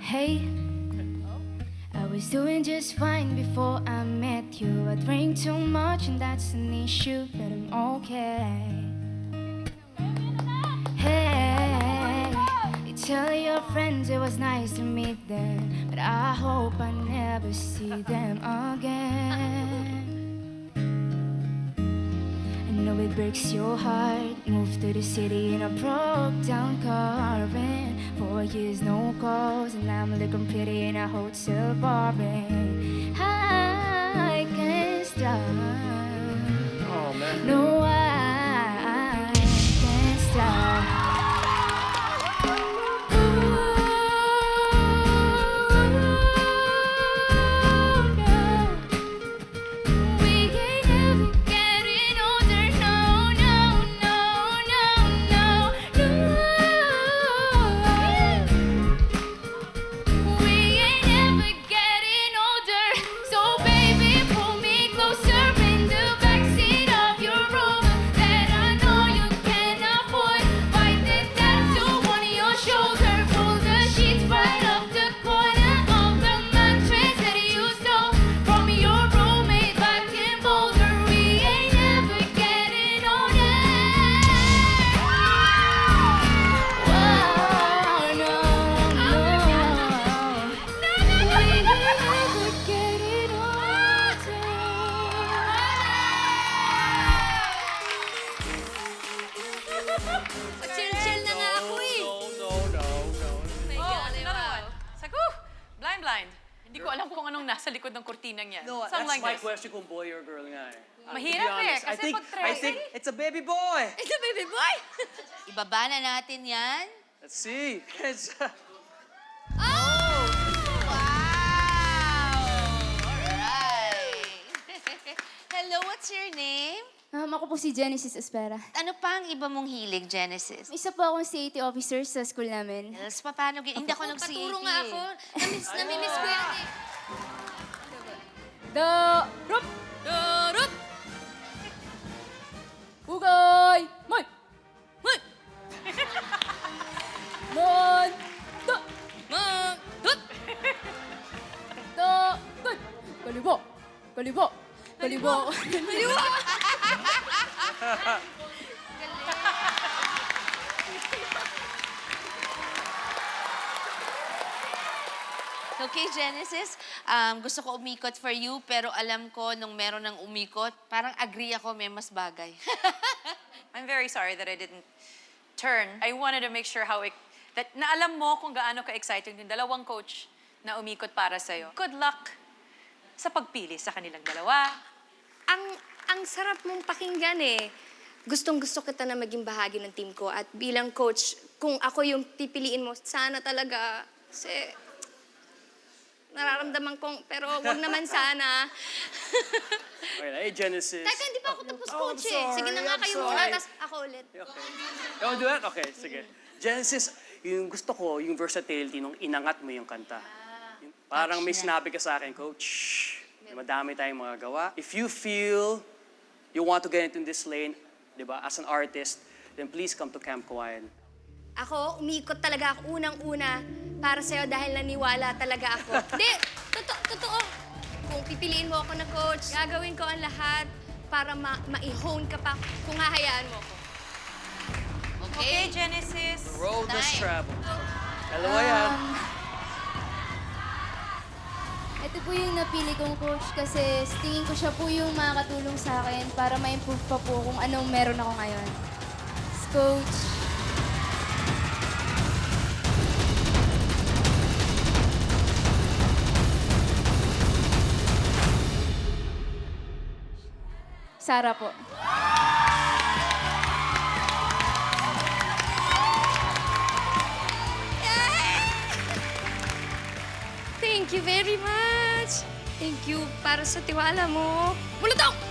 Hey, I was doing just fine before I met you. I drink too much and that's an issue, but I'm okay. Hey, you tell your friends it was nice to meet them, but I hope I never see them again. I know it breaks your heart. Moved to the city in a broke down car, and 4 years no calls, and I'm looking pretty in a hotel bar. And I can't stop. Oh, man. No, I can't stop. Chill na nga ako eh. No. Another one. Sagu! Blind. Hindi ko alam kung anong nasa likod ng kurtinang yan. No, Something That's like my this. question kung boy or girl nga eh. Mahirap To be honest, kasi pag I think it's a baby boy. Ito, baby boy. Ibaba na natin yan. Let's see. It's, Oh! Wow! Alright. Hello, what's your name? Ako po si Genesis Espera. Ano pa ang iba mong hilig, Genesis? Isa po akong CAT officer sa school namin. Else, paano? Hindi ako nag-CAT. Paturo nga ako. Namimiss ko yan eh. Darup! Darup! Hugay! May! May! Mon! Da! Mandut! Da! Tay! Kalibo! Kalibo! Kalibo! Kaliwa! Okay, Genesis, gusto ko umikot for you, pero alam ko nung meron ng umikot, parang agree ako may mas bagay. I'm very sorry that I didn't turn. I wanted to make sure that naalam mo kung gaano ka-exciting yung dalawang coach na umikot para sa'yo. Good luck sa pagpili sa kanilang dalawa. Ang sarap mong pakinggan eh. Gustong-gusto kita na maging bahagi ng team ko. At bilang coach, kung ako yung pipiliin mo, sana talaga. Kasi nararamdaman kong, pero wag naman sana. okay, hey, Genesis. Teka, hindi pa ako tapos Oh, coach I'm eh. sorry, Sige na nga I'm kayo sorry. muna, tapos ako ulit. Okay. You wanna do that? Okay, sige. Genesis, yung gusto ko, yung versatility nung inangat mo yung kanta. Parang may sinabi ka sa akin, Coach, madami tayong mga gawa. If you feel you want to get into this lane, di ba, as an artist, then please come to Camp Kawayan. Ako, umikot talaga ako unang-una para sa'yo dahil naniwala talaga ako. Hindi, totoo. Kung pipiliin mo ako na coach, gagawin ko ang lahat para ma-hone ka pa kung hahayaan mo ako. Okay, Genesis. The road less Time. traveled. Dalawa yan. Ito po yung napili kong coach kasi tingin ko siya po yung makakatulong sa akin para ma-improve pa po kung anong meron ako ngayon. Coach. Sara po. Thank you very much. Thank you para sa tiwala mo. Bulutong!